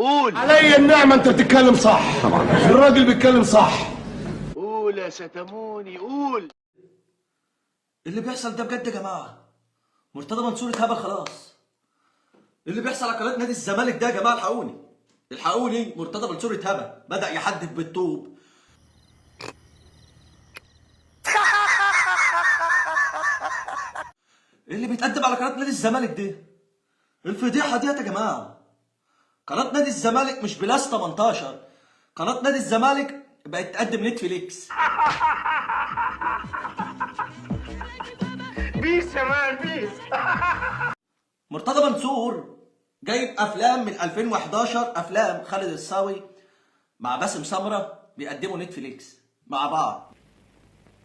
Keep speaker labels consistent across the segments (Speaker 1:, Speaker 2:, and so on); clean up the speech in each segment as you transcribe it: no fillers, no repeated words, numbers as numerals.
Speaker 1: قول.
Speaker 2: علي النعمة انت بتتكلم صح طبعا، الراجل بيتكلم صح.
Speaker 1: قول يا ستموني قول.
Speaker 3: اللي بيحصل ده بجد يا جماعه؟ مرتضى منصور اتهبل خلاص. اللي بيحصل على قناه نادي الزمالك ده يا جماعه الحقوني الحقوني، مرتضى منصور اتهبل، بدا يحدف بالطوب. اللي بيتقدم على قناه نادي الزمالك ده الفضيحه ديت يا جماعه. قناه نادي الزمالك مش بلاس 18، قناه نادي الزمالك بقت تقدم نتفليكس.
Speaker 1: بيس يا مان بيس.
Speaker 3: مرتضى منصور جايب افلام من 2011، افلام خالد الصاوي مع باسم سمره بيقدموا نتفليكس مع بعض.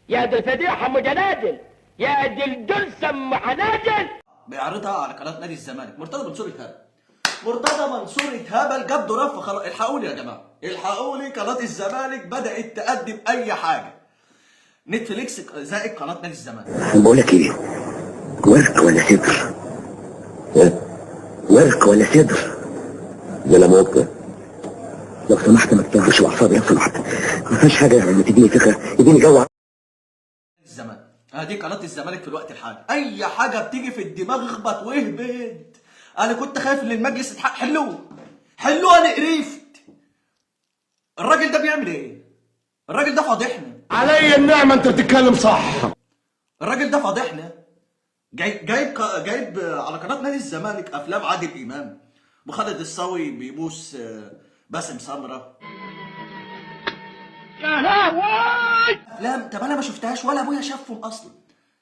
Speaker 4: يا دي الفضيحه ام جنادل، يا دي الجلسه ام حناجل.
Speaker 3: بيعرضها على قناه نادي الزمالك. مرتضى منصور اتهبل، مرتضى منصور اتهبل، جاب ضرافه خلاص. الحقوني يا جماعه الحقوني، قناه الزمالك بدات تقدم اي حاجه نتفليكس زائد قناه نادي الزمالك.
Speaker 5: بقول لك ايه، ورك ولا صدر؟ ورك ولا صدر؟ ولا موقع؟ لو سمحت ما تطرش واعصابي، لو سمحت ما فيهاش حاجه يعني، تديني فكره، تديني جو.
Speaker 3: الزمالك ادي قناه الزمالك في الوقت الحالي، اي حاجه بتيجي في الدماغ اخبط واهبد. انا كنت خايف ان المجلس حلوه انا قرفت. الراجل ده بيعمل ايه؟ الراجل ده فاضحنا.
Speaker 2: علي النعمة انت بتتكلم صح.
Speaker 3: الراجل ده فاضحنا. جايب على قناه نادي الزمالك افلام عادل امام وخالد الصاوي بيبوس باسم سمره.
Speaker 4: يا لهوي.
Speaker 3: افلام طب انا ما شفتهاش ولا ابويا شافهم اصلا.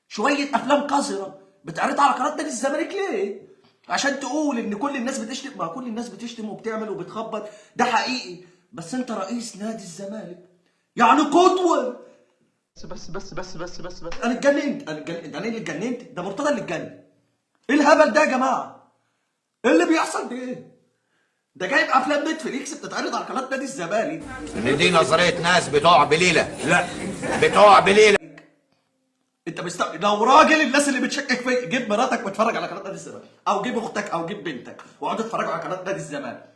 Speaker 3: شويه افلام قذره بتعرضها على قناه نادي الزمالك ليه؟ عشان تقول ان كل الناس بتشتم. ما كل الناس بتشتم وبتعمل وبتخبط، ده حقيقي، بس انت رئيس نادي الزمالك يعني قدوه. بس انا اتجننت. انا اللي اتجننت، ده مرتضى اللي اتجنن. ايه الهبل ده يا جماعه؟ ايه اللي بيحصل ده ايه؟ ده جايب افلام نتفليكس بتتعرض على قناه نادي الزمالك.
Speaker 6: ان دي نظريه ناس بتوع بليله، لا بتوع بليله.
Speaker 3: انت لو راجل، الناس اللي بتشكك فيا، جيب مراتك واتفرج على قناه نادي الزمالك، او جيب اختك او جيب بنتك واقعدوا اتفرجوا على قناه نادي الزمالك.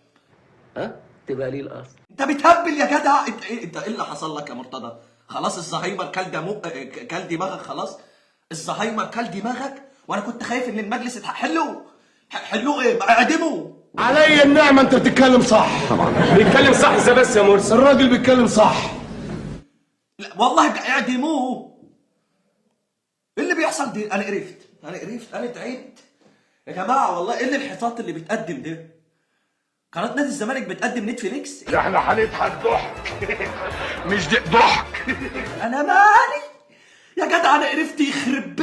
Speaker 4: تبقى لي الاصل.
Speaker 3: انت بتهبل يا جدع. انت ايه اللي حصل لك يا مرتضى؟ خلاص الزهايمر كل دماغك خلاص. الزهايمر كل دماغك، وانا كنت خايف ان المجلس حلوه ايه؟ اعدمه.
Speaker 2: علي النعمة انت بتتكلم صح طبعا، بيتكلم صح ازاي بس يا مرسي؟ الراجل بيتكلم صح.
Speaker 3: لا والله اعدموه. ايه اللي بيحصل ده؟ انا قرفت انا تعبت يا جماعه والله. ايه اللي الحصات اللي بتقدم ده؟ قناه نادي الزمالك بتقدم نتفليكس.
Speaker 1: احنا هنضحك ضحك مش ضحك.
Speaker 3: انا مالي يا جدع، انا قرفت. يخرب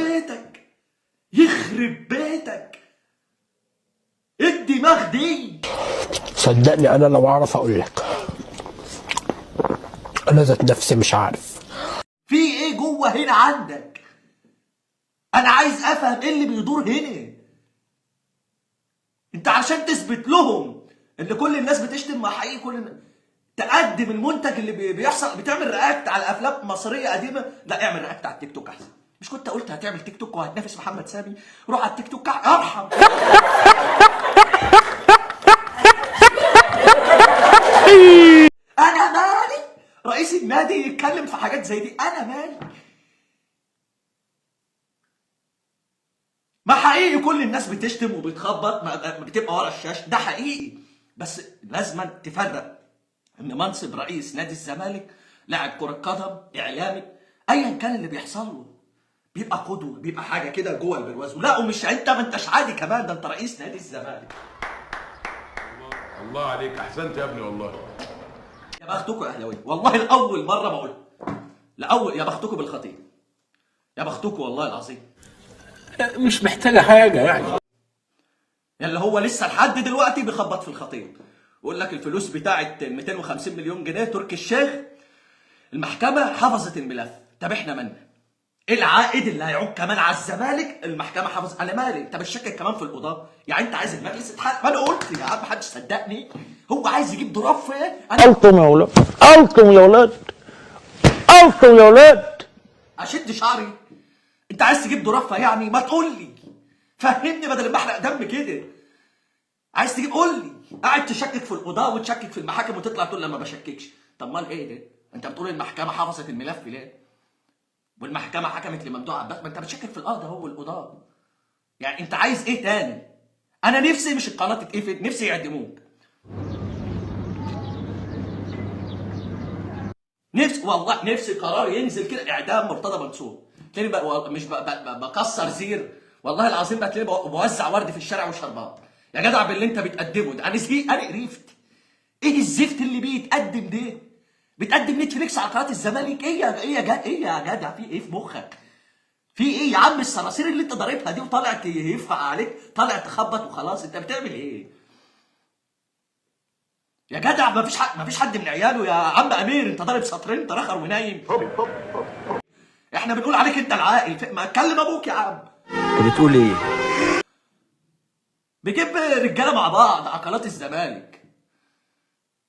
Speaker 3: بيتك ايه الدماغ دي؟
Speaker 7: صدقني انا لو اعرف اقول لك، انا ذات نفسي مش عارف
Speaker 3: في ايه جوه هنا عندك. انا عايز افهم ايه اللي بيدور هنا. انت عشان تثبت لهم ان كل الناس بتشتم، مع حقيقي تقدم المنتج اللي بيحصل. بتعمل رياكت على افلام مصريه قديمه، لا اعمل رياكت على التيك توك احسن. مش كنت قلت هتعمل تيك توك وهتنافس محمد سامي؟ روح على التيك توك ارحم. انا مالي رئيس النادي يتكلم في حاجات زي دي؟ انا مالي. ما حقيقي كل الناس بتشتم وبتخبط، بتبقى ورا الشاشه، ده حقيقي، بس لازم تفرق ان منصب رئيس نادي الزمالك، لاعب كره قدم، اعلامي، ايا كان اللي بيحصل له بيبقى قدوه، بيبقى حاجه كده جوه البرواز. لا ومش انت، ما انتش عادي كمان، ده انت رئيس نادي الزمالك.
Speaker 8: الله عليك، احسنت يا ابني والله.
Speaker 3: يا بختكم يا اهلاويه، والله لاول مره بقولها، يا بختكم بالخطيب، يا بختكم والله العظيم.
Speaker 7: مش محتاجه حاجه يعني
Speaker 3: اللي هو لسه لحد دلوقتي بيخبط في الخطيب، ويقول لك الفلوس بتاعت 250 مليون جنيه تركي الشيخ، المحكمه حفظت الملف. طب احنا مالنا؟ ايه العائد اللي هيعود كمان على الزمالك؟ المحكمه حفظت. انا مالي؟ انت بتشكك كمان في القضاه؟ يعني انت عايز المجلس يتحقق؟ ما انا قلت يا عم، محدش صدقني. هو عايز يجيب ضراب في ايه؟
Speaker 7: الطم يا ولاد، الطم يا ولاد، الطم يا ولاد.
Speaker 3: اشد شعري؟ انت عايز تجيب ضرافه يعني؟ ما تقول لي، فهمني بدل ما احرق دم كده. عايز تجيب قول لي. قاعد تشكك في القضاء وتشكك في المحاكم وتطلع تقول لما بشككش. طب امال ايه ده؟ انت بتقول المحكمه حفظت الملف ليه؟ والمحكمه حكمت لممدوح عباس، ما انت بتشكك في القاضي هو والقضاء. يعني انت عايز ايه تاني؟ انا نفسي مش القناه تتقفل، نفسي يعدموك. نفسي والله نفسي قرار ينزل كده اعدام مرتضى منصور. تلاقيني بقى مش بكسر زير، والله العظيم بقى تلاقيني بوزع ورد في الشارع وشربان. يا جدع باللي انت بتقدمه ده انا زهقت، انا قرفت. ايه الزفت اللي بيتقدم ده؟ بتقدم نتفليكس على قناه الزمالك؟ ايه يا جدع في ايه في مخك؟ في ايه يا عم؟ الصراصير اللي انت ضاربها دي وطالع يهف عليك، طالع تخبط وخلاص، انت بتعمل ايه؟ يا جدع مفيش حد من عياله يا عم امير، انت ضارب سطرين ترخر ونايم. احنا بنقول عليك انت العاقل، ما تكلم ابوك يا عم.
Speaker 7: انت بتقول ايه؟
Speaker 3: بيجيب رجاله مع بعض على قناه الزمالك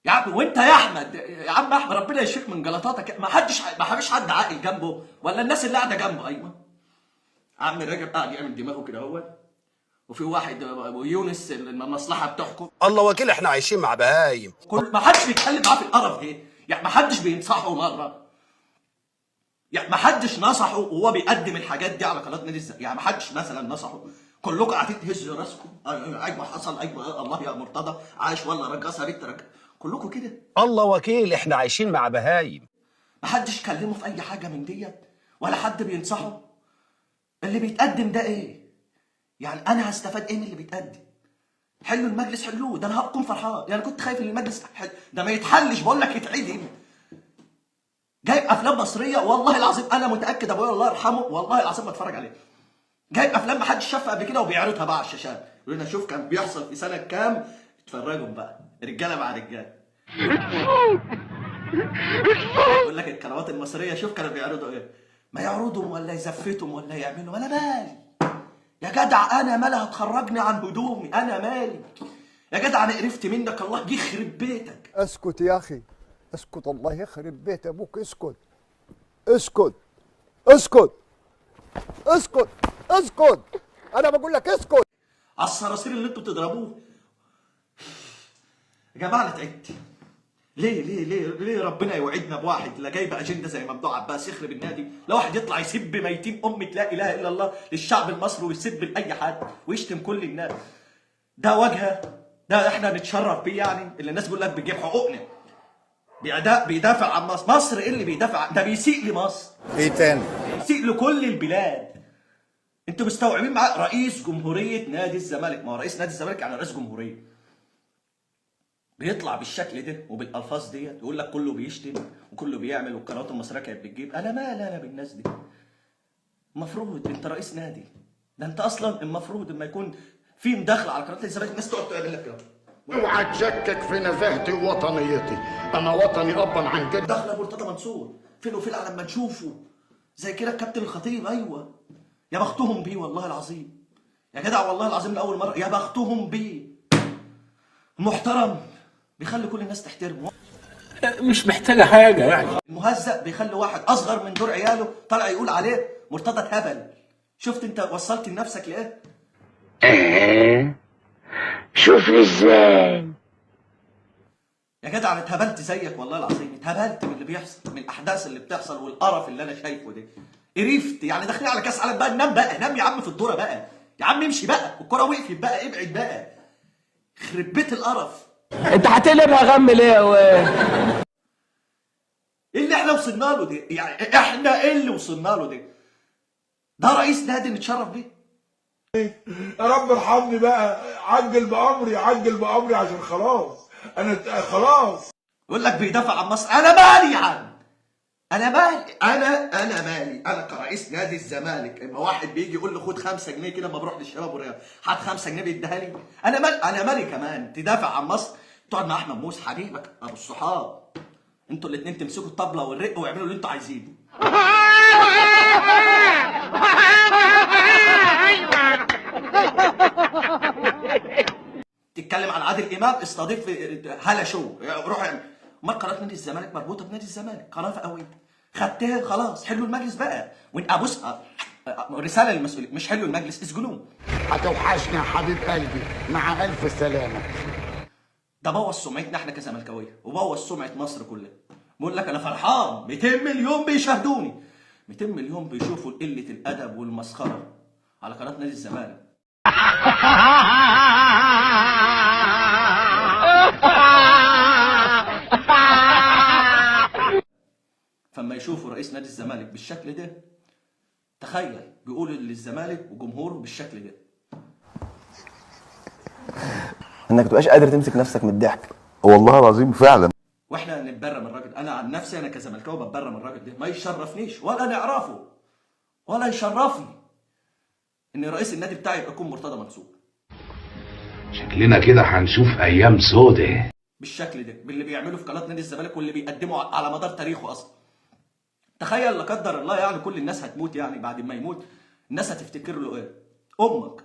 Speaker 3: يا عم. وانت يا احمد، يا عم احمد ربنا يشفيك من جلطاتك، ما فيش حد عاقل جنبه ولا الناس اللي قاعده جنبه؟ ايوه عم رجب قاعد يعمل دماغه كده اهو، وفي واحد ويونس المصلحه بتحكم.
Speaker 8: الله وكيل احنا عايشين مع بهايم.
Speaker 3: ما حدش بيتكلم معاه في القرف ده، يعني ما حدش بينصحه مره، يعني ما حدش نصحه وهو بيقدم الحاجات دي على قناه نادي الزمالك، يعني ما حدش مثلا نصحه. كلكم قاعدين تهزوا راسكم، ايوه حصل، ايوه الله يا مرتضى عايش ولا رجاسه بنت كلكم كده.
Speaker 8: الله وكيل احنا عايشين مع بهايم.
Speaker 3: ما حدش كلمه في اي حاجه من ديت ولا حد بينصحه. اللي بيتقدم ده ايه؟ يعني انا هستفاد ايه من اللي بيتقدم؟ حلوا المجلس، حلوه، ده انا هكون فرحان. يعني كنت خايف ان المجلس ده ما يتحلش، بقول لك يتعدم. جايب افلام مصريه والله العظيم انا متاكد ابويا الله يرحمه والله العظيم ما اتفرج عليها. جايب افلام ما حدش شافها قبل كده وبيعرضها بقى على الشاشات، يقول لنا شوف كان بيحصل في سنه كام، اتفرجوا بقى رجاله مع رجاله. يقول لك القنوات المصريه شوف كانوا بيعرضوا ايه، ما يعرضهم ولا يزفتهم ولا يعملوا، انا مالي يا جدع، انا مالي هتخرجني عن هدومي، انا مالي يا جدع، انا قرفت منك، الله يخرب بيتك.
Speaker 9: اسكت يا اخي اسكت، الله يخرب بيت ابوك، اسكت اسكت اسكت اسكت اسكت، انا بقول لك اسكت.
Speaker 3: على الصراصير اللي انتوا بتضربوه يا جماعه انا تعبت. ليه ربنا يوعدنا بواحد لا جايب اجنده زي ممدوح عباس يخرب النادي، لا واحد يطلع يسب ميتين امه لا اله الا الله للشعب المصري ويسب لاي حد ويشتم كل الناس. ده وجهه؟ ده احنا نتشرف بيه يعني؟ اللي الناس بيقول لك بيجيب حقوقنا، بيدافع عن مصر. مصر ايه اللي بيدافع؟ ده بيسيء لمصر.
Speaker 8: ايه تاني؟
Speaker 3: بيسيء لكل البلاد. انتوا مستوعبين معاه؟ رئيس جمهوريه نادي الزمالك، ما هو رئيس نادي الزمالك يعني رئيس جمهوريه، بيطلع بالشكل ده وبالالفاظ ديت يقول لك كله بيشتم وكله بيعمل والقنوات المصريه كانت بتجيب. انا مالي انا بالناس دي؟ المفروض انت رئيس نادي، ده انت اصلا المفروض لما يكون في مداخله على قناه الزمالك الناس تقعد تعمل لك كده.
Speaker 1: اوعى تشكك في نزاهتي ووطنيتي، انا وطني ابا عن جد.
Speaker 3: داخله مرتضى منصور فين وفين على لما نشوفه زي كده الكابتن الخطيب. ايوه يا بختهم بيه والله العظيم يا جدع، والله العظيم لاول مره يا بختهم بيه. محترم بيخلي كل الناس تحترمه،
Speaker 7: مش محتاجه حاجه يعني.
Speaker 3: المهزأ بيخلي واحد اصغر من دور عياله طالع يقول عليه مرتضى اتهبل. شفت انت وصلت لنفسك لايه؟
Speaker 4: شوف ازاي
Speaker 3: يا جدع انا اتهبلت زيك والله العظيم، اتهبلت من اللي بيحصل، من الاحداث اللي بتحصل والقرف اللي انا شايفه ده. قرفت يعني. داخلين على كاس عالم بقى، نام بقى، نام يا عم في الدوره بقى يا عم، امشي بقى، الكره وقفت بقى، ابعد بقى، يخرب بيت القرف.
Speaker 7: انت هتقلبها غم ليه يا
Speaker 3: ايه اللي احنا وصلنا له ده؟ يعني احنا ايه اللي وصلنا له ده؟ ده رئيس نادي نتشرف بيه.
Speaker 2: يا رب ارحمني بقى، عجل بامري عجل بامري عشان خلاص انا خلاص.
Speaker 3: يقول لك بيدافع عن مصر، انا مالي يا عم، انا مالي، انا مالي، انا كرئيس نادي الزمالك اما واحد بيجي يقول له خد 5 جنيه كده لما بروح للشباب والرياض، هات 5 جنيه بيديها لي، انا مالي كمان تدافع عن مصر؟ تقعد مع احمد موسى حبيبك ابو الصحاب، انتوا الاثنين تمسكوا الطبله والرق واعملوا اللي انتوا عايزينه. تتكلم عن عادل امام، استضيف هلا شو، روح اعمل. امال قناه نادي الزمالك مربوطه بنادي الزمالك، قناه فئويه، خدتها خلاص، حلوا المجلس بقى، وان ابوسها رساله للمسؤولين، مش حلوا المجلس اسجنوه.
Speaker 1: هتوحشني يا حبيب قلبي، مع الف سلامه.
Speaker 3: ده بوظ سمعتنا احنا كزملكاويه وبوظ سمعه مصر كلها. بقول لك انا فرحان 200 مليون بيشاهدوني، 200 مليون بيشوفوا قله الادب والمسخره على قناه نادي الزمالك. فما يشوفوا رئيس نادي الزمالك بالشكل ده، تخيل بيقولوا للزمالك وجمهوره بالشكل ده.
Speaker 10: انك متبقاش قادر تمسك نفسك من الضحك.
Speaker 9: والله العظيم فعلا.
Speaker 3: واحنا نتبرى من الراجل، انا عن نفسي انا كزملكاوي بتبرى من الراجل ده، ما يشرفنيش ولا نعرفه ولا يشرفني ان رئيس النادي بتاعي يبقى يكون مرتضى منصور.
Speaker 11: شكلنا كده هنشوف ايام سودة
Speaker 3: بالشكل ده، باللي بيعمله في قناه نادي الزمالك واللي بيقدمه على مدار تاريخه اصلا. تخيل لا قدر الله يعني كل الناس هتموت، يعني بعد ما يموت الناس هتفتكر له ايه؟ امك.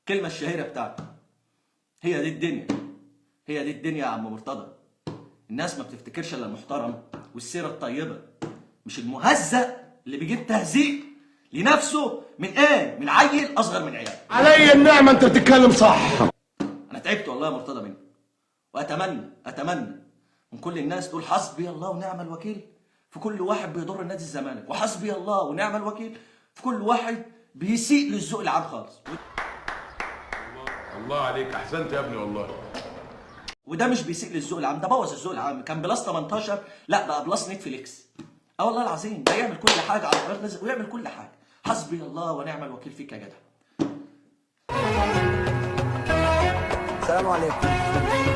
Speaker 3: الكلمه الشهيره بتاعته هي دي الدنيا، هي دي الدنيا يا عم مرتضى. الناس ما بتفتكرش الا المحترم والسيره الطيبه، مش المهزأ اللي بيجيب تهزيء لنفسه من ايه؟ من عيل اصغر من عيال.
Speaker 1: علي النعمه انت بتتكلم صح.
Speaker 3: انا تعبت والله يا مرتضى منك، واتمنى من كل الناس تقول حسبي الله ونعم الوكيل في كل واحد بيضر نادي الزمالك، وحسبي الله ونعم الوكيل في كل واحد بيسيء للذوق العام خالص.
Speaker 2: الله عليك، احسنت يا ابني والله.
Speaker 3: وده مش بيسيء للذوق العام، ده بوظ الذوق العام. كان بلس 18 لا بقى بلس نتفليكس. والله العظيم ده يعمل كل حاجه على قناه نزل ويعمل كل حاجه. حسبي الله ونعم الوكيل فيك يا جدع.
Speaker 10: السلام عليكم.